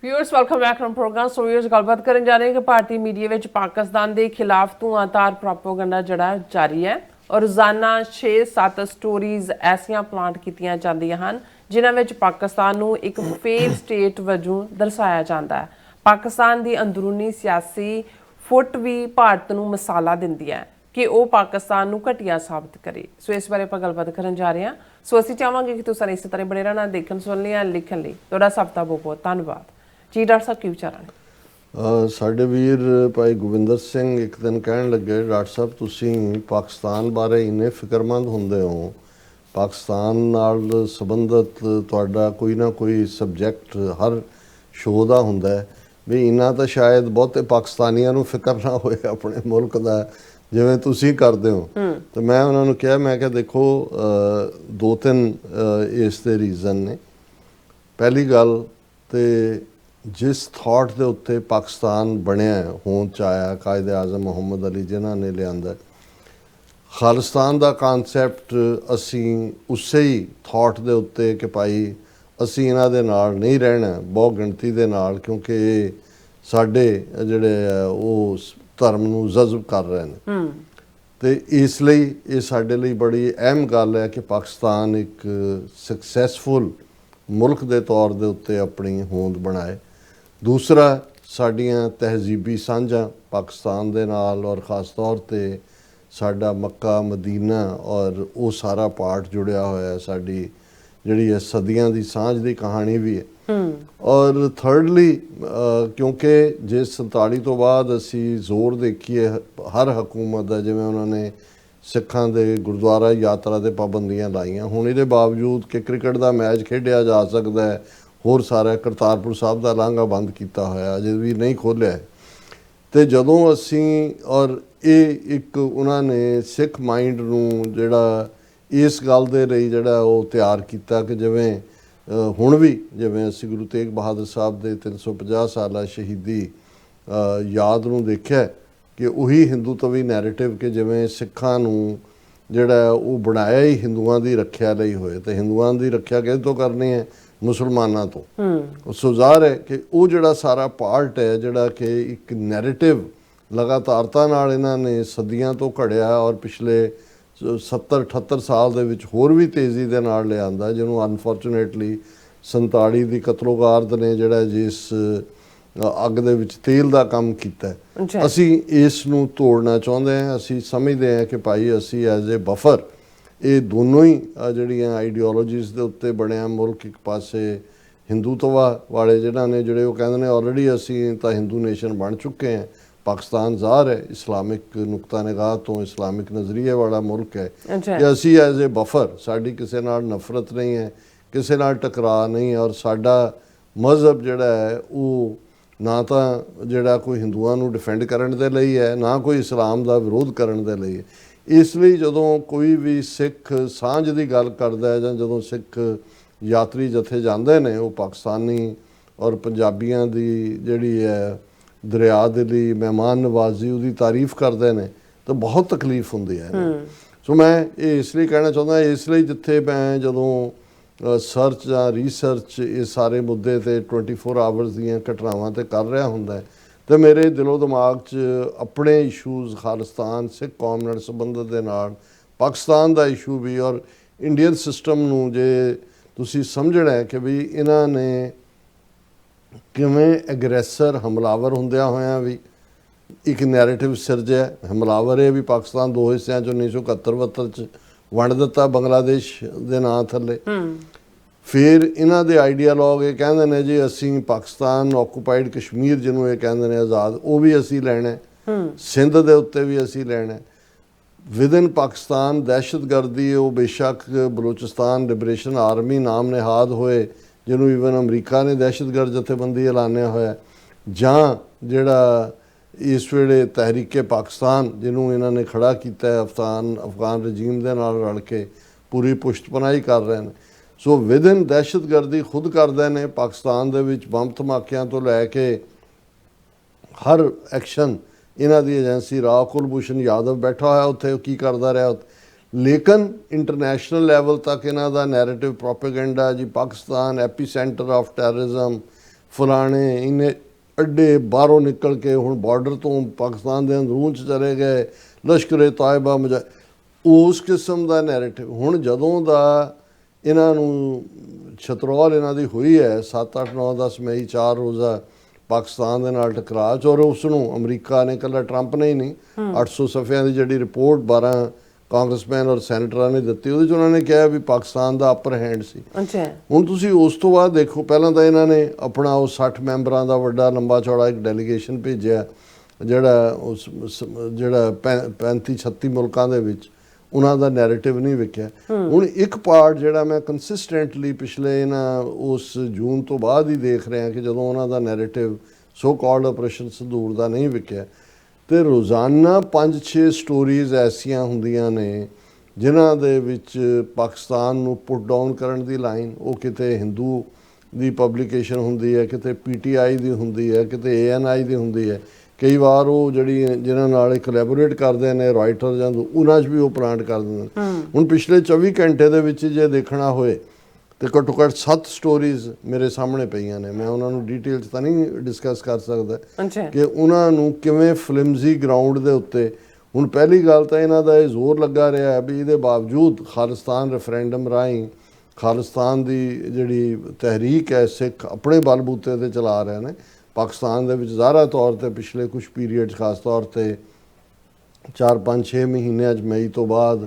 Viewers welcome back to program. So viewers गलबात करन जा रहे हैं कि भारतीय मीडिया विच पाकिस्तान के खिलाफ धुआंधार प्रोपोगंडा जड़ा जारी है और रोजाना 6-7 स्टोरीज ऐसियां प्लांट कीतियां जांदियां हन जिन्हां विच पाकिस्तान नूं एक फेल स्टेट वजों दर्शाया जाता है। पाकिस्तान की अंदरूनी सियासी फुट भी भारत नूं मसाला दिंदी है कि वह पाकिस्तान नूं घटिया साबित करे। सो इस बारे आपां गलबात करन जा रहे हैं। सो असीं चाहांगे कि तुसीं इस तरह बने रहना, देखण सुनने लिखण लई तुहाडा सब दा बहुत बहुत धन्नवाद जी। डॉक्टर साहब की विचार ने? साडे वीर भाई गोविंदर सिंह एक दिन कहण लगे, डॉक्टर साहब तुसीं पाकिस्तान बारे इन्ने फिक्रमंद हुंदे हो, पाकिस्तान नाल संबंधित तुहाडा कोई ना कोई सबजैक्ट हर शो दा हुंदा है भी इन्ना तो शायद बहुते पाकिस्तानियां नूं फिक्र ना होए अपने मुल्क दा जिवें तुसीं करदे हो। तो मैं उन्हां नूं कहा, मैं देखो 2-3 इस दे रीज़न ने। पहली गल तो जिस थॉट के उत्ते पाकिस्तान बनया होंद च आया कायदे आज़म मुहम्मद अली जिन्हों ने लिया खालिस्तान का कानसैप्ट असी उस ही थॉट के उत्ते कि भाई असी इन्हां दे नाल नहीं रहना बहुत गिणती दे नाल, क्योंकि ये साडे जिहड़े वो धर्म नूं जज़ब कर रहे हैं। तो इसलिए ये साडे लई बड़ी अहम गल है कि पाकिस्तान एक सक्सैसफुल मुल्क के तौर के उत्ते अपनी होंद बनाए। दूसरा साड़ियाँ तहजीबी सांझां पाकिस्तान दे नाल और ख़ास तौर पर साडा मक्का मदीना और वो सारा पार्ट जुड़िया होया है, साड़ी जिहड़ी है सदियां दी सांझ दी कहानी भी है। और थर्डली क्योंकि जे 47 तो बाद असी जोर देखिए हर हुकूमत का, जिवें उन्होंने सिखां दे गुरुद्वारा यात्रा ते पाबंदियां लाइयां, हुण इहदे बावजूद कि क्रिकेट का मैच खेडिया जा सकता है, होर सारा करतारपुर साहब का लांघा बंद किया होया अजे भी नहीं खोलिया है। तो जदों असी और ये एक उन्होंने सिख माइंड नूं जिहड़ा इस गल दे लई जिहड़ा वो तैयार किया कि जिवें हुण भी जिवें असी गुरु तेग बहादुर साहब दे 350 साला शहीदी याद नूं देखिया कि उही हिंदूत्वी नैरेटिव कि जिवें सिखां नूं जिहड़ा वो बनाया ही हिंदुआं दी रखिया लई होए, तो हिंदुआं दी रखिया किस तो करनी है? मुसलमानां तो। सो ज़ाहिर है कि वो जिहड़ा सारा पार्ट है जिहड़ा कि एक नैरेटिव लगातारता नाल इन्हां ने सदियां तो घड़िया और पिछले 70-78 साल दे विच होर भी तेज़ी दे नाल लिआंदा, जिन्हों अनफॉर्चुनेटली 47 दी कतलोगारत ने जिहड़ा जिस अग दे विच तेल दा काम कीता है। असी इस नूं तोड़ना चाहुंदे हैं। असी समझदे हैं कि भाई असी एज ए बफर ये दोनों ही जिहड़ियां आइडियोलॉजीज़ दे उत्ते बणिया मुल्क एक पासे हिंदूत्वा वाले जिन्हां ने जिहड़े वो कहंदे ने ऑलरेडी असी तां हिंदू नेशन बन चुके हैं। पाकिस्तान ज़ाहिर है इस्लामिक नुकता निगाह तो इस्लामिक नज़रिए वाला मुल्क है कि असी एज ए बफर साड़ी किसी नाल नफरत नहीं है, किसी नाल टकरा नहीं है, और साडा मज़हब जिहड़ा है वो ना तो जिहड़ा कोई हिंदुआं नूं डिफेंड करन दे लई है, ना कोई इस्लाम दा विरोध करन दे लई है। इसलिए जदों कोई भी सिख सांझ की गल करता है जां जदों सिख यात्री जथे जाते हैं वो पाकिस्तानी और पंजाबियों की जिहड़ी है दरिया दे लई मेहमान नवाजी उसकी तारीफ करते हैं तो बहुत तकलीफ होंदी है। सो मैं ये इसलिए कहना चाहता, इसलिए जिथे मैं जदों सर्च या रिसर्च इस सारे मुद्दे ते 24 आवर्स दीयां घटनावां ते कर रहा हुंदा है तो मेरे दिलो दिमाग च अपने इशूज़ खालिस्तान सिख कौम नाल संबंधित दे नाल पाकिस्तान का इशू भी और इंडियन सिस्टम नूं जे तुसीं समझना है कि भी इन्हां ने किवें एग्रैसर हमलावर हुंदियां होयां भी एक नैरेटिव सिरजिया। हमलावर है भी पाकिस्तान 2 हिस्सों 1971-72 च वंड दिता बांग्लादेश दे नां थल्ले। फिर इन्हां दे आइडियालॉग ये कहंदे ने जी असी पाकिस्तान ऑक्यूपाइड कश्मीर जिन्हों ये कहंदे ने आज़ाद वो भी असी लैना है, सिंध दे उत्ते भी असी लैना है। विद इन पाकिस्तान दहशतगर्दी वो बेशक बलूचिस्तान लिबरेशन आर्मी नाम निहाद होए जिन्हों ईवन अमरीका ने दहशतगर्द जथेबंदी ऐलानिया होया, जां जिहड़ा इस वेले तहरीके पाकिस्तान जिन्हों इन्होंने खड़ा किया है अफगान रजीम दे नाल रल के पूरी पुष्टपनाही कर रहे हैं। सो विद इन दहशतगर्दी खुद करते हैं पाकिस्तान दे विच बंब धमाकियां तो लैके हर एक्शन इन्हां दी एजेंसी राव कुलभूषण यादव बैठा होया उत्थे की करता रहा, लेकिन इंटरनेशनल लैवल तक इन्हां दा नैरेटिव प्रोपेगेंडा जी Pakistan epicentre of terrorism ਫਲਾਣੇ ਇਹਨੇ ਅੱਡੇ ਬਾਹਰੋਂ ਨਿਕਲ ਕੇ ਹੁਣ ਬਾਰਡਰ ਤੋਂ ਪਾਕਿਸਤਾਨ ਦੇ ਅੰਦਰੂਨ 'ਚ ਚਲੇ ਗਏ, ਲਸ਼ਕਰ ਤਾਇਬਾ ਮਜਾ ਉਸ ਕਿਸਮ ਦਾ ਨੈਰੇਟਿਵ। ਹੁਣ ਜਦੋਂ ਦਾ ਇਹਨਾਂ ਨੂੰ ਛਤਰੋਲ ਇਹਨਾਂ ਦੀ ਹੋਈ ਹੈ 7, 8, 9, 10 ਮਈ 4 ਰੋਜ਼ਾ ਪਾਕਿਸਤਾਨ ਦੇ ਨਾਲ ਟਕਰਾਅ 'ਚ, ਔਰ ਉਸ ਨੂੰ ਅਮਰੀਕਾ ਨੇ, ਇਕੱਲਾ ਟਰੰਪ ਨੇ ਹੀ ਨਹੀਂ, 800 ਸਫ਼ਿਆਂ ਦੀ ਜਿਹੜੀ ਰਿਪੋਰਟ 12 ਕਾਂਗਰਸਮੈਨ ਔਰ ਸੈਨੇਟਰਾਂ ਨੇ ਦਿੱਤੀ, ਉਹਦੇ 'ਚ ਉਹਨਾਂ ਨੇ ਕਿਹਾ ਵੀ ਪਾਕਿਸਤਾਨ ਦਾ ਅਪਰ ਹੈਂਡ ਸੀ। ਅੱਛਾ, ਹੁਣ ਤੁਸੀਂ ਉਸ ਤੋਂ ਬਾਅਦ ਦੇਖੋ, ਪਹਿਲਾਂ ਤਾਂ ਇਹਨਾਂ ਨੇ ਆਪਣਾ ਉਹ 60 ਮੈਂਬਰਾਂ ਦਾ ਵੱਡਾ ਲੰਬਾ ਚੌੜਾ ਇੱਕ ਡੈਲੀਗੇਸ਼ਨ ਭੇਜਿਆ, ਜਿਹੜਾ 35-36 ਮੁਲਕਾਂ ਦੇ ਵਿੱਚ ਉਹਨਾਂ ਦਾ ਨੈਰੇਟਿਵ ਨਹੀਂ ਵਿਕਿਆ। ਹੁਣ ਇੱਕ ਪਾਰਟ ਜਿਹੜਾ ਮੈਂ ਕੰਸਿਸਟੈਂਟਲੀ ਪਿਛਲੇ ਇਹਨਾਂ ਉਸ ਜੂਨ ਤੋਂ ਬਾਅਦ ਹੀ ਦੇਖ ਰਿਹਾ ਕਿ ਜਦੋਂ ਉਹਨਾਂ ਦਾ ਨੈਰੇਟਿਵ ਸੋ ਕਾਲਡ ਆਪਰੇਸ਼ਨ ਸੰਦੂਰ ਦਾ ਨਹੀਂ ਵਿਕਿਆ, ਤੇ ਰੋਜ਼ਾਨਾ 5-6 ਸਟੋਰੀਜ਼ ਐਸੀਆਂ ਹੁੰਦੀਆਂ ਨੇ ਜਿਨ੍ਹਾਂ ਦੇ ਵਿੱਚ ਪਾਕਿਸਤਾਨ ਨੂੰ ਪੁੱਟ ਡਾਊਨ ਕਰਨ ਦੀ ਲਾਈਨ, ਉਹ ਕਿਤੇ ਹਿੰਦੂ ਦੀ ਪਬਲੀਕੇਸ਼ਨ ਹੁੰਦੀ ਹੈ, ਕਿਤੇ PTI ਦੀ ਹੁੰਦੀ ਹੈ, ਕਿਤੇ ANI ਦੀ ਹੁੰਦੀ ਹੈ, ਕਈ ਵਾਰ ਉਹ ਜਿਹੜੀ ਜਿਨ੍ਹਾਂ ਨਾਲ ਕੋਲੈਬੋਰੇਟ ਕਰਦੇ ਨੇ ਰਾਈਟਰ ਜਾਂ ਉਹਨਾਂ 'ਚ ਵੀ ਉਹ ਪਲਾਂਟ ਕਰ ਦਿੰਦੇ ਨੇ। ਹੁਣ ਪਿਛਲੇ 24 ਘੰਟੇ ਦੇ ਵਿੱਚ ਜੇ ਦੇਖਣਾ ਹੋਏ ਤੇ ਘੱਟੋ ਘੱਟ 7 ਸਟੋਰੀਜ਼ ਮੇਰੇ ਸਾਹਮਣੇ ਪਈਆਂ ਨੇ। ਮੈਂ ਉਹਨਾਂ ਨੂੰ ਡਿਟੇਲ 'ਚ ਤਾਂ ਨਹੀਂ ਡਿਸਕਸ ਕਰ ਸਕਦਾ ਕਿ ਉਹਨਾਂ ਨੂੰ ਕਿਵੇਂ ਫਲਿਮਜ਼ੀ ਗਰਾਊਂਡ ਦੇ ਉੱਤੇ। ਹੁਣ ਪਹਿਲੀ ਗੱਲ ਤਾਂ ਇਹਨਾਂ ਦਾ ਇਹ ਜ਼ੋਰ ਲੱਗਾ ਰਿਹਾ ਵੀ ਇਹਦੇ ਬਾਵਜੂਦ ਖਾਲਿਸਤਾਨ ਰੈਫਰੈਂਡਮ ਰਾਹੀਂ ਖਾਲਿਸਤਾਨ ਦੀ ਜਿਹੜੀ ਤਹਿਰੀਕ ਹੈ ਸਿੱਖ ਆਪਣੇ ਬਲਬੂਤੇ 'ਤੇ ਚਲਾ ਰਹੇ ਨੇ। ਪਾਕਿਸਤਾਨ ਦੇ ਵਿੱਚ ਜ਼ਾਹਰਾ ਤੌਰ 'ਤੇ ਪਿਛਲੇ ਕੁਛ ਪੀਰੀਅਡ ਖਾਸ ਤੌਰ 'ਤੇ 4-5-6 ਮਹੀਨਿਆਂ 'ਚ ਮਈ ਤੋਂ ਬਾਅਦ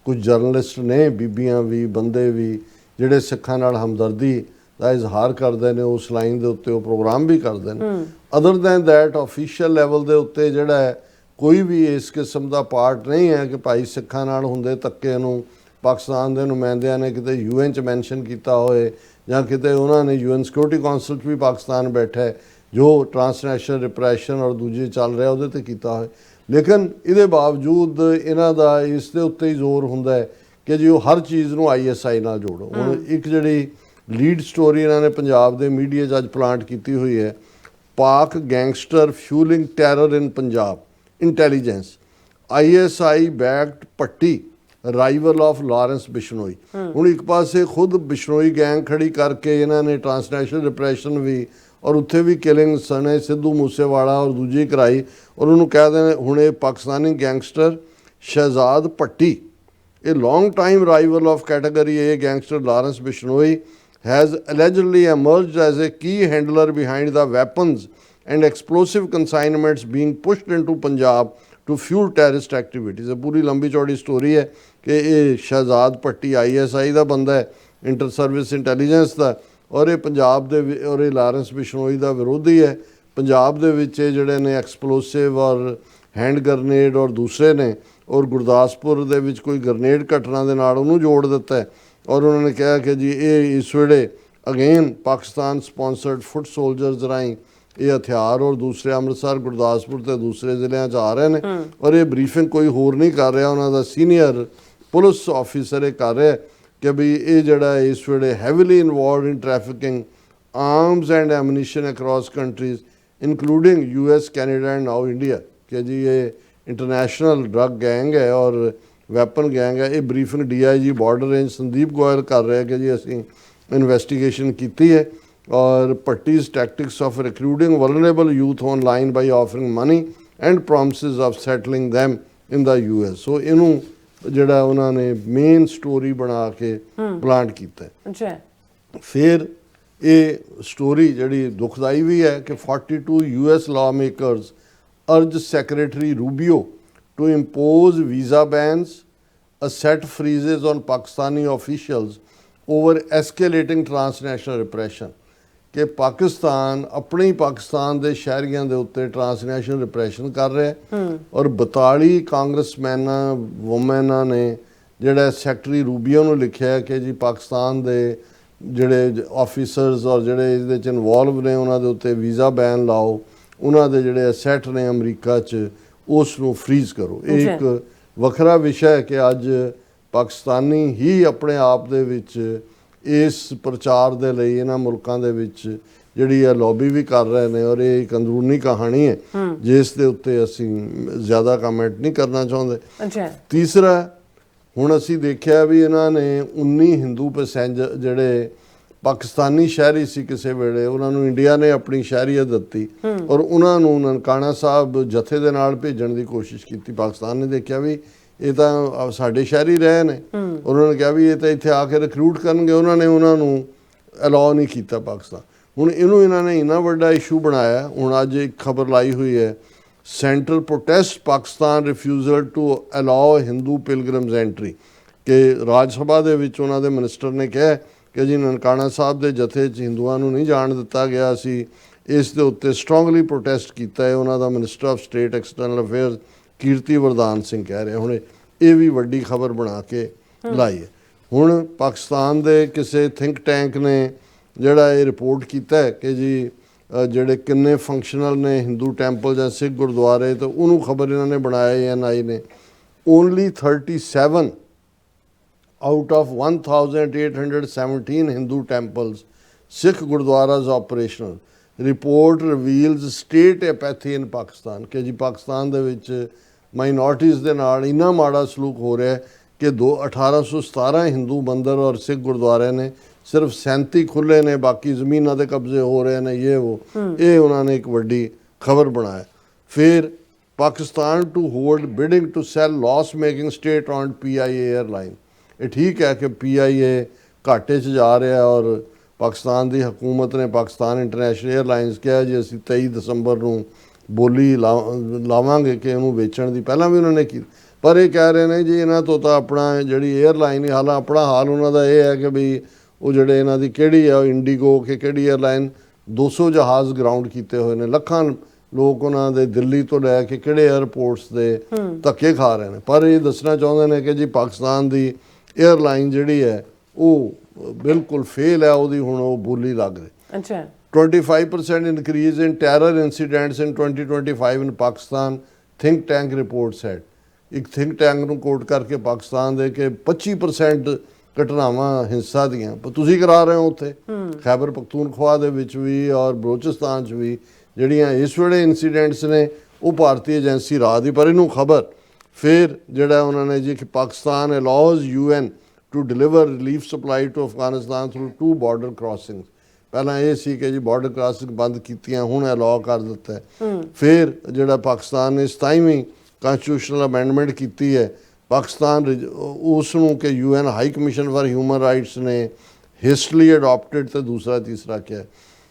ਕੁਝ ਜਰਨਲਿਸਟ ਨੇ, ਬੀਬੀਆਂ ਵੀ, ਬੰਦੇ ਵੀ, ਜਿਹੜੇ ਸਿੱਖਾਂ ਨਾਲ ਹਮਦਰਦੀ ਦਾ ਇਜ਼ਹਾਰ ਕਰਦੇ ਨੇ, ਉਸ ਲਾਈਨ ਦੇ ਉੱਤੇ ਉਹ ਪ੍ਰੋਗਰਾਮ ਵੀ ਕਰਦੇ ਨੇ। Other than that official level ਦੇ ਉੱਤੇ ਜਿਹੜਾ ਹੈ ਕੋਈ ਵੀ ਇਸ ਕਿਸਮ ਦਾ ਪਾਰਟ ਨਹੀਂ ਹੈ ਕਿ ਭਾਈ ਸਿੱਖਾਂ ਨਾਲ ਹੁੰਦੇ ਧੱਕੇ ਨੂੰ ਪਾਕਿਸਤਾਨ ਦੇ ਨੁਮਾਇੰਦਿਆਂ ਨੇ ਕਿਤੇ UN 'ਚ ਮੈਂਸ਼ਨ ਕੀਤਾ ਹੋਏ ਜਾਂ ਕਿਤੇ ਉਹਨਾਂ ਨੇ UN ਸਿਕਿਉਰਿਟੀ ਕੌਂਸਲ 'ਚ ਵੀ ਪਾਕਿਸਤਾਨ ਬੈਠਾ ਹੈ ਜੋ ਟਰਾਂਸਨੈਸ਼ਨਲ ਰਿਪਰੈਸ਼ਨ ਔਰ ਦੂਜੇ ਚੱਲ ਰਿਹਾ ਉਹਦੇ 'ਤੇ ਕੀਤਾ ਹੋਏ। ਲੇਕਿਨ ਇਹਦੇ ਬਾਵਜੂਦ ਇਹਨਾਂ ਦਾ ਇਸ ਦੇ ਉੱਤੇ ਹੀ ਜ਼ੋਰ ਹੁੰਦਾ ਹੈ ਕਿ ਜੀ ਉਹ ਹਰ ਚੀਜ਼ ਨੂੰ ISI ਨਾਲ ਜੋੜੋ। ਹੁਣ ਇੱਕ ਜਿਹੜੀ ਲੀਡ ਸਟੋਰੀ ਇਹਨਾਂ ਨੇ ਪੰਜਾਬ ਦੇ ਮੀਡੀਆ 'ਚ ਅੱਜ ਪਲਾਂਟ ਕੀਤੀ ਹੋਈ ਹੈ, Pak gangster fuelling terror in Punjab intelligence, ISI backed Bhatti rival of Lawrence Bishnoi. ਹੁਣ ਇੱਕ ਪਾਸੇ ਖੁਦ ਬਿਸ਼ਨੋਈ ਗੈਂਗ ਖੜੀ ਕਰਕੇ ਇਹਨਾਂ ਨੇ ਟਰਾਂਸਨੈਸ਼ਨਲ ਰਿਪਰੈਸ਼ਨ ਵੀ ਔਰ ਉੱਥੇ ਵੀ ਕਿਲਿੰਗ ਸਣੇ ਸਿੱਧੂ ਮੂਸੇਵਾਲਾ ਔਰ ਦੂਜੀ ਕਰਾਈ, ਔਰ ਉਹਨੂੰ ਕਹਿ ਦੇਣ ਹੁਣ ਇਹ Pakistani gangster Shahzad Bhatti, a long time rival of category A gangster Lawrence Bishnoi has allegedly emerged as a key handler behind the weapons and explosive consignments being pushed into Punjab to fuel terrorist activities। ਇਹ ਪੂਰੀ ਲੰਬੀ ਚੌੜੀ story ਹੈ ਕਿ ਇਹ Shahzad Bhatti ISI ਦਾ ਬੰਦਾ ਹੈ, inter service intelligence ਦਾ, ਔਰ ਇਹ ਪੰਜਾਬ ਦੇ ਔਰ ਇਹ ਲਾਰੈਂਸ ਬਿਸ਼ਨੋਈ ਦਾ ਵਿਰੋਧੀ ਹੈ। ਪੰਜਾਬ ਦੇ ਵਿੱਚ ਇਹ ਜਿਹੜੇ ਨੇ ਐਕਸਪਲੋਸਿਵ ਔਰ ਹੈਂਡ ਗਰਨੇਡ ਔਰ ਦੂਸਰੇ ਨੇ, ਔਰ ਗੁਰਦਾਸਪੁਰ ਦੇ ਵਿੱਚ ਕੋਈ ਗਰਨੇਡ ਘਟਨਾ ਦੇ ਨਾਲ ਉਹਨੂੰ ਜੋੜ ਦਿੱਤਾ ਹੈ। ਔਰ ਉਹਨਾਂ ਨੇ ਕਿਹਾ ਕਿ ਜੀ ਇਹ ਇਸ ਵੇਲੇ ਅਗੇਨ ਪਾਕਿਸਤਾਨ ਸਪੋਂਸਰਡ ਫੁੱਟ ਸੋਲਜਰਸ ਰਾਹੀਂ ਇਹ ਹਥਿਆਰ ਔਰ ਦੂਸਰੇ ਅੰਮ੍ਰਿਤਸਰ, ਗੁਰਦਾਸਪੁਰ ਤੇ ਦੂਸਰੇ ਜ਼ਿਲ੍ਹਿਆਂ 'ਚ ਆ ਰਹੇ ਨੇ। ਔਰ ਇਹ ਬਰੀਫਿੰਗ ਕੋਈ ਹੋਰ ਨਹੀਂ ਕਰ ਰਿਹਾ, ਉਹਨਾਂ ਦਾ ਸੀਨੀਅਰ ਪੁਲਿਸ ਆਫੀਸਰ ਇਹ ਕਰ ਰਿਹਾ ਕਿ ਵੀ ਇਹ ਜਿਹੜਾ ਇਸ ਵੇਲੇ heavily involved in trafficking arms and ammunition across countries including US, Canada and now India, ਕਿ ਜੀ ਇਹ ਇੰਟਰਨੈਸ਼ਨਲ ਡਰੱਗ ਗੈਂਗ ਹੈ ਔਰ ਵੈਪਨ ਗੈਂਗ ਹੈ। ਇਹ briefing DIG border range Sandeep Goyal ਕਰ ਰਿਹਾ ਕਿ ਜੀ ਅਸੀਂ ਇਨਵੈਸਟੀਗੇਸ਼ਨ ਕੀਤੀ ਹੈ ਔਰ Bhatti's tactics of recruiting vulnerable youth online by offering money and promises of settling them in the US। So ਇਹਨੂੰ ਜਿਹੜਾ ਉਹਨਾਂ ਨੇ ਮੇਨ ਸਟੋਰੀ ਬਣਾ ਕੇ ਪਲਾਂਟ ਕੀਤਾ। ਅੱਛਾ, ਫਿਰ ਇਹ ਸਟੋਰੀ ਜਿਹੜੀ ਦੁਖਦਾਈ ਵੀ ਹੈ ਕਿ 42 US law makers urged Secretary Rubio to impose visa bans, set freezes on Pakistani officials over escalating transnational repression। ਕਿ ਪਾਕਿਸਤਾਨ ਆਪਣੀ ਪਾਕਿਸਤਾਨ ਦੇ ਸ਼ਹਿਰੀਆਂ ਦੇ ਉੱਤੇ ਟਰਾਂਸਨੈਸ਼ਨਲ ਰਿਪਰੈਸ਼ਨ ਕਰ ਰਿਹਾ ਔਰ 42 ਕਾਂਗਰਸਮੈਨਾਂ ਵੂਮੈਨਾਂ ਨੇ ਜਿਹੜਾ ਸੈਕਟਰੀ ਰੂਬੀਓ ਨੂੰ ਲਿਖਿਆ ਕਿ ਜੀ ਪਾਕਿਸਤਾਨ ਦੇ ਜਿਹੜੇ ਆਫੀਸਰਸ ਔਰ ਜਿਹੜੇ ਇਹਦੇ 'ਚ ਇਨਵੋਲਵ ਨੇ ਉਹਨਾਂ ਦੇ ਉੱਤੇ ਵੀਜ਼ਾ ਬੈਨ ਲਾਓ, ਉਹਨਾਂ ਦੇ ਜਿਹੜੇ ਅਸੈਟ ਨੇ ਅਮਰੀਕਾ 'ਚ ਉਸ ਨੂੰ ਫਰੀਜ਼ ਕਰੋ। ਇਹ ਇੱਕ ਵੱਖਰਾ ਵਿਸ਼ਾ ਹੈ ਕਿ ਅੱਜ ਪਾਕਿਸਤਾਨੀ ਹੀ ਆਪਣੇ ਆਪ ਦੇ ਵਿੱਚ ਇਸ ਪ੍ਰਚਾਰ ਦੇ ਲਈ ਇਹਨਾਂ ਮੁਲਕਾਂ ਦੇ ਵਿੱਚ ਜਿਹੜੀ ਹੈ ਲੌਬੀ ਵੀ ਕਰ ਰਹੇ ਨੇ ਔਰ ਇਹ ਇੱਕ ਅੰਦਰੂਨੀ ਕਹਾਣੀ ਹੈ ਜਿਸ ਦੇ ਉੱਤੇ ਅਸੀਂ ਜ਼ਿਆਦਾ ਕਮੈਂਟ ਨਹੀਂ ਕਰਨਾ ਚਾਹੁੰਦੇ। ਤੀਸਰਾ, ਹੁਣ ਅਸੀਂ ਦੇਖਿਆ ਵੀ ਇਹਨਾਂ ਨੇ 19 ਹਿੰਦੂ ਪੈਸੇਂਜਰ ਜਿਹੜੇ ਪਾਕਿਸਤਾਨੀ ਸ਼ਹਿਰੀ ਸੀ ਕਿਸੇ ਵੇਲੇ, ਉਹਨਾਂ ਨੂੰ ਇੰਡੀਆ ਨੇ ਆਪਣੀ ਸ਼ਹਿਰੀਅਤ ਦਿੱਤੀ ਔਰ ਉਹਨਾਂ ਨੂੰ ਨਨਕਾਣਾ ਸਾਹਿਬ ਜਥੇ ਦੇ ਨਾਲ ਭੇਜਣ ਦੀ ਕੋਸ਼ਿਸ਼ ਕੀਤੀ। ਪਾਕਿਸਤਾਨ ਨੇ ਦੇਖਿਆ ਵੀ ਇਹ ਤਾਂ ਸਾਡੇ ਸ਼ਹਿਰੀ ਰਹੇ ਨੇ, ਉਹਨਾਂ ਨੇ ਕਿਹਾ ਵੀ ਇਹ ਤਾਂ ਇੱਥੇ ਆ ਕੇ ਰਿਕਰੂਟ ਕਰਨਗੇ, ਉਹਨਾਂ ਨੇ ਉਹਨਾਂ ਨੂੰ ਅਲਾਉ ਨਹੀਂ ਕੀਤਾ ਪਾਕਿਸਤਾਨ। ਹੁਣ ਇਹਨੂੰ ਇਹਨਾਂ ਨੇ ਇੰਨਾ ਵੱਡਾ ਇਸ਼ੂ ਬਣਾਇਆ। ਹੁਣ ਅੱਜ ਇੱਕ ਖਬਰ ਲਾਈ ਹੋਈ ਹੈ, central protest Pakistan refusal to allow Hindu pilgrims entry, ਕਿ ਰਾਜ ਸਭਾ ਦੇ ਵਿੱਚ ਉਹਨਾਂ ਦੇ ਮਿਨਿਸਟਰ ਨੇ ਕਿਹਾ ਕਿ ਜੀ ਨਨਕਾਣਾ ਸਾਹਿਬ ਦੇ ਜਥੇ 'ਚ ਹਿੰਦੂਆਂ ਨੂੰ ਨਹੀਂ ਜਾਣ ਦਿੱਤਾ ਗਿਆ। ਅਸੀਂ ਇਸ ਦੇ ਉੱਤੇ ਸਟਰੋਂਗਲੀ ਪ੍ਰੋਟੈਸਟ ਕੀਤਾ ਹੈ। ਉਹਨਾਂ ਦਾ minister of state external affairs Kirti Vardhan Singh ਕਹਿ ਰਹੇ। ਹੁਣ ਇਹ ਵੀ ਵੱਡੀ ਖਬਰ ਬਣਾ ਕੇ ਲਾਈ ਹੈ। ਹੁਣ ਪਾਕਿਸਤਾਨ ਦੇ ਕਿਸੇ ਥਿੰਕ ਟੈਂਕ ਨੇ ਜਿਹੜਾ ਇਹ ਰਿਪੋਰਟ ਕੀਤਾ ਹੈ ਕਿ ਜੀ ਜਿਹੜੇ ਕਿੰਨੇ ਫੰਕਸ਼ਨਲ ਨੇ ਹਿੰਦੂ ਟੈਂਪਲ ਜਾਂ ਸਿੱਖ ਗੁਰਦੁਆਰੇ, ਤਾਂ ਉਹਨੂੰ ਖਬਰ ਇਹਨਾਂ ਨੇ ਬਣਾਇਆ NI ਨੇ, only 37 out of 1817 Hindu temples, Sikh Gurdwaras operational. Report reveals state apathy in Pakistan, ਕਿ ਜੀ ਪਾਕਿਸਤਾਨ ਦੇ ਵਿੱਚ ਮਾਈਨੋਰਟੀਜ਼ ਦੇ ਨਾਲ ਇੰਨਾ ਮਾੜਾ ਸਲੂਕ ਹੋ ਰਿਹਾ ਕਿ 1817 ਹਿੰਦੂ ਮੰਦਰ ਔਰ ਸਿੱਖ ਗੁਰਦੁਆਰੇ ਨੇ, ਸਿਰਫ 37 ਖੁੱਲੇ ਨੇ, ਬਾਕੀ ਜ਼ਮੀਨਾਂ ਦੇ ਕਬਜ਼ੇ ਹੋ ਰਹੇ ਨੇ, ਇਹ ਉਹਨਾਂ ਨੇ ਇੱਕ ਵੱਡੀ ਖਬਰ ਬਣਾਇਆ। ਫਿਰ Pakistan to hold bidding to sell loss making state owned PIA airline. ਇਹ ਠੀਕ ਹੈ ਕਿ PIA ਘਾਟੇ 'ਚ ਜਾ ਰਿਹਾ ਔਰ ਪਾਕਿਸਤਾਨ ਦੀ ਹਕੂਮਤ ਨੇ ਪਾਕਿਸਤਾਨ ਇੰਟਰਨੈਸ਼ਨਲ 에ਅਰਲਾਈਨਸ ਕਿਹਾ ਜੀ ਅਸੀਂ 23 ਦਸੰਬਰ ਨੂੰ ਬੋਲੀ ਲਾਵਾਂਗੇ ਕਿ ਇਹਨੂੰ ਵੇਚਣ ਦੀ, ਪਹਿਲਾਂ ਵੀ ਉਹਨਾਂ ਨੇ ਕੀਤੀ। ਪਰ ਇਹ ਕਹਿ ਰਹੇ ਨੇ ਜੀ ਇਹਨਾਂ ਤੋਂ ਤਾਂ ਆਪਣਾ ਜਿਹੜੀ 에ਅਰਲਾਈਨ ਹਾਲ ਆਪਣਾ ਹਾਲ ਉਹਨਾਂ ਦਾ ਇਹ ਹੈ ਕਿ ਵੀ ਉਹ ਜਿਹੜੇ ਇਹਨਾਂ ਦੀ ਕਿਹੜੀ ਆ ਇੰਡੀਗੋ ਕਿ ਕਿਹੜੀ 에ਅਰਲਾਈਨ 200 ਜਹਾਜ਼ ਗਰਾਊਂਡ ਕੀਤੇ ਹੋਏ ਨੇ, ਲੱਖਾਂ ਲੋਕ ਉਹਨਾਂ ਦੇ ਦਿੱਲੀ ਤੋਂ ਲੈ ਕੇ ਕਿਹੜੇ 에ਅਰਪੋਰਟਸ ਦੇ ਧੱਕੇ ਖਾ ਰਹੇ ਨੇ। ਪਰ ਇਹ ਦੱਸਣਾ ਚਾਹੁੰਦੇ ਨੇ ਕਿ ਜੀ ਪਾਕਿਸਤਾਨ ਦੀ 에ਅਰਲਾਈਨ ਜਿਹੜੀ ਹੈ ਉਹ ਬਿਲਕੁਲ ਫੇਲ ਹੈ, ਉਹਦੀ ਹੁਣ ਉਹ ਬੋਲੀ ਲੱਗ ਰਹੀ। ਅੱਛਾ। 25% increase in terror incidents in 2025 in Pakistan, think tank report said। ਇੱਕ ਥਿੰਕ ਟੈਂਕ ਨੂੰ ਕੋਟ ਕਰਕੇ ਪਾਕਿਸਤਾਨ ਦੇ ਕਿ 25% ਘਟਨਾਵਾਂ ਹਿੰਸਾ ਦੀਆਂ ਤੁਸੀਂ ਕਰਾ ਰਹੇ ਹੋ ਉੱਥੇ। ਖੈਬਰ ਪਖਤੂਨਖਵਾ ਦੇ ਵਿੱਚ ਵੀ ਔਰ ਬਲੋਚਿਸਤਾਨ 'ਚ ਵੀ ਜਿਹੜੀਆਂ ਇਸ ਵੇਲੇ ਇਨਸੀਡੈਂਟਸ ਨੇ ਉਹ ਭਾਰਤੀ ਏਜੰਸੀ ਰਾਹ ਦੀ, ਪਰ ਇਹਨੂੰ ਖਬਰ ਫਿਰ ਜਿਹੜਾ ਉਹਨਾਂ ਨੇ ਜੀ ਕਿ Pakistan allows UN to deliver relief supply to Afghanistan through 2 border crossings. ਪਹਿਲਾਂ ਇਹ ਸੀ ਕਿ ਜੀ ਬਾਰਡਰ ਕ੍ਰਾਸਿੰਗ ਬੰਦ ਕੀਤੀਆਂ, ਹੁਣ ਅਲਾਉ ਕਰ ਦਿੱਤਾ ਹੈ। ਫਿਰ ਜਿਹੜਾ ਪਾਕਿਸਤਾਨ ਨੇ 27ਵੀਂ ਕਨਸਟੀਟਿਊਸ਼ਨਲ ਅਮੈਂਡਮੈਂਟ ਕੀਤੀ ਹੈ, ਪਾਕਿਸਤਾਨ ਉਸ ਨੂੰ ਕਿ UN high commission for human rights ਨੇ ਹਿਸਟਲੀ ਅਡਾਪਟਡ ਤੇ ਦੂਸਰਾ ਤੀਸਰਾ ਕਿਹਾ।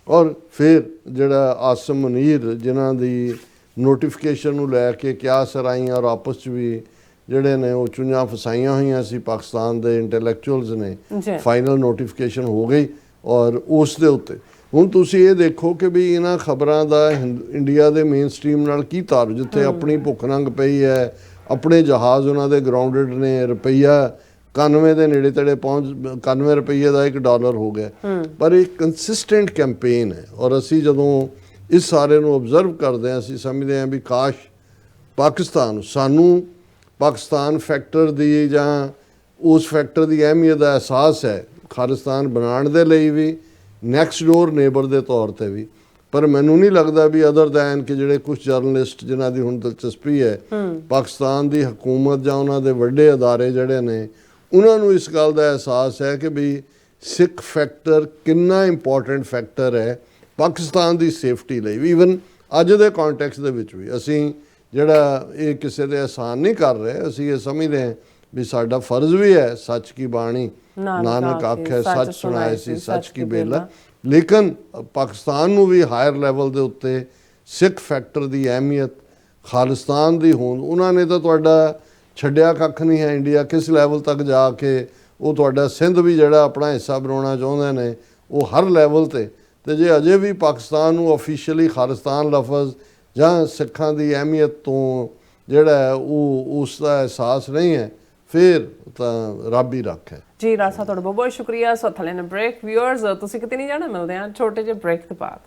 ਔਰ ਫਿਰ ਜਿਹੜਾ ਆਸਮ ਮੁਨੀਰ ਜਿਨ੍ਹਾਂ ਦੀ ਨੋਟੀਫਿਕੇਸ਼ਨ ਨੂੰ ਲੈ ਕੇ ਕਿਆਸ ਰਾਈਆਂ ਔਰ ਆਪਸ 'ਚ ਵੀ ਜਿਹੜੇ ਨੇ ਉਹ ਚੁੰਝਾਂ ਫਸਾਈਆਂ ਹੋਈਆਂ ਸੀ ਪਾਕਿਸਤਾਨ ਦੇ ਇੰਟੈਲੈਕਚੁਅਲਸ ਨੇ, ਫਾਈਨਲ ਨੋਟੀਫਿਕੇਸ਼ਨ ਹੋ ਗਈ ਔਰ ਉਸ ਦੇ ਉੱਤੇ ਹੁਣ ਤੁਸੀਂ ਇਹ ਦੇਖੋ ਕਿ ਵੀ ਇਹਨਾਂ ਖਬਰਾਂ ਦਾ ਇੰਡੀਆ ਦੇ ਮੇਨ ਸਟ੍ਰੀਮ ਨਾਲ ਕੀ ਤਾਰ, ਜਿੱਥੇ ਆਪਣੀ ਭੁੱਖ ਨੰਗ ਪਈ ਹੈ, ਆਪਣੇ ਜਹਾਜ਼ ਉਹਨਾਂ ਦੇ ਗਰਾਊਂਡਡ ਨੇ, ਰੁਪਈਆ 91 ਦੇ ਨੇੜੇ ਤੇੜੇ ਪਹੁੰਚ 91 ਰੁਪਈਏ ਦਾ $1 ਹੋ ਗਿਆ। ਪਰ ਇਹ ਕੰਸਿਸਟੈਂਟ ਕੈਂਪੇਨ ਹੈ ਔਰ ਅਸੀਂ ਜਦੋਂ ਇਸ ਸਾਰੇ ਨੂੰ ਆਬਜ਼ਰਵ ਕਰਦੇ ਹਾਂ ਅਸੀਂ ਸਮਝਦੇ ਹਾਂ ਵੀ ਕਾਸ਼ ਪਾਕਿਸਤਾਨ ਸਾਨੂੰ ਪਾਕਿਸਤਾਨ ਫੈਕਟਰ ਦੀ ਜਾਂ ਉਸ ਫੈਕਟਰ ਦੀ ਅਹਿਮੀਅਤ ਦਾ ਅਹਿਸਾਸ ਹੈ ਖਾਲਿਸਤਾਨ ਬਣਾਉਣ ਦੇ ਲਈ ਵੀ, ਨੈਕਸਟ ਡੋਰ ਨੇਬਰ ਦੇ ਤੌਰ 'ਤੇ ਵੀ। ਪਰ ਮੈਨੂੰ ਨਹੀਂ ਲੱਗਦਾ ਵੀ ਅਦਰ ਦੈਨ ਕਿ ਜਿਹੜੇ ਕੁਝ ਜਰਨਲਿਸਟ ਜਿਨ੍ਹਾਂ ਦੀ ਹੁਣ ਦਿਲਚਸਪੀ ਹੈ ਪਾਕਿਸਤਾਨ ਦੀ ਹਕੂਮਤ ਜਾਂ ਉਹਨਾਂ ਦੇ ਵੱਡੇ ਅਦਾਰੇ ਜਿਹੜੇ ਨੇ ਉਹਨਾਂ ਨੂੰ ਇਸ ਗੱਲ ਦਾ ਅਹਿਸਾਸ ਹੈ ਕਿ ਵੀ ਸਿੱਖ ਫੈਕਟਰ ਕਿੰਨਾ ਇੰਪੋਰਟੈਂਟ ਫੈਕਟਰ ਹੈ ਪਾਕਿਸਤਾਨ ਦੀ ਸੇਫਟੀ ਲਈ। ਈਵਨ ਅੱਜ ਦੇ ਕੰਟੈਕਸਟ ਦੇ ਵਿੱਚ ਵੀ ਅਸੀਂ ਜਿਹੜਾ ਇਹ ਕਿਸੇ ਦੇ ਅਹਿਸਾਨ ਨਹੀਂ ਕਰ ਰਹੇ, ਅਸੀਂ ਇਹ ਸਮਝਦੇ ਹਾਂ ਵੀ ਸਾਡਾ ਫਰਜ਼ ਵੀ ਹੈ ਸੱਚ ਕੀ ਬਾਣੀ ਨਾਨਕ ਆਖੇ ਸੱਚ ਸੁਣਾਏ ਸੀ ਸੱਚ ਕੀ ਬੇਲਾ। ਲੇਕਿਨ ਪਾਕਿਸਤਾਨ ਨੂੰ ਵੀ ਹਾਇਰ ਲੈਵਲ ਦੇ ਉੱਤੇ ਸਿੱਖ ਫੈਕਟਰ ਦੀ ਅਹਿਮੀਅਤ ਖਾਲਿਸਤਾਨ ਦੀ ਹੋਣ, ਉਹਨਾਂ ਨੇ ਤਾਂ ਤੁਹਾਡਾ ਛੱਡਿਆ ਕੱਖ ਨਹੀਂ ਹੈ। ਇੰਡੀਆ ਕਿਸ ਲੈਵਲ ਤੱਕ ਜਾ ਕੇ ਉਹ ਤੁਹਾਡਾ ਸਿੰਧ ਵੀ ਜਿਹੜਾ ਆਪਣਾ ਹਿੱਸਾ ਬਣਾਉਣਾ ਚਾਹੁੰਦੇ ਨੇ ਉਹ ਹਰ ਲੈਵਲ ਤੇ ਜੇ ਅਜੇ ਵੀ ਪਾਕਿਸਤਾਨ ਨੂੰ ਆਫੀਸ਼ੀਅਲੀ ਖਾਲਿਸਤਾਨ ਲਫ਼ਜ਼ ਜਾਂ ਸਿੱਖਾਂ ਦੀ ਅਹਿਮੀਅਤ ਤੋਂ ਜਿਹੜਾ ਉਹ ਉਸ ਦਾ ਅਹਿਸਾਸ ਨਹੀਂ ਹੈ ਫਿਰ ਤਾਂ ਰੱਬ ਹੀ ਰੱਖੇ। ਜੀ ਰਾਜ ਸਾਹਿਬ ਤੁਹਾਡਾ ਬਹੁਤ ਬਹੁਤ ਸ਼ੁਕਰੀਆ। ਸੋ ਥਲੇ ਨੇ ਬ੍ਰੇਕ ਵਿਊਅਰਸ ਤੁਸੀਂ ਕਿਤੇ ਨਹੀਂ ਜਾਣਾ, ਮਿਲਦੇ ਹਾਂ ਛੋਟੇ ਜਿਹੇ ਬ੍ਰੇਕ ਤੋਂ ਬਾਅਦ।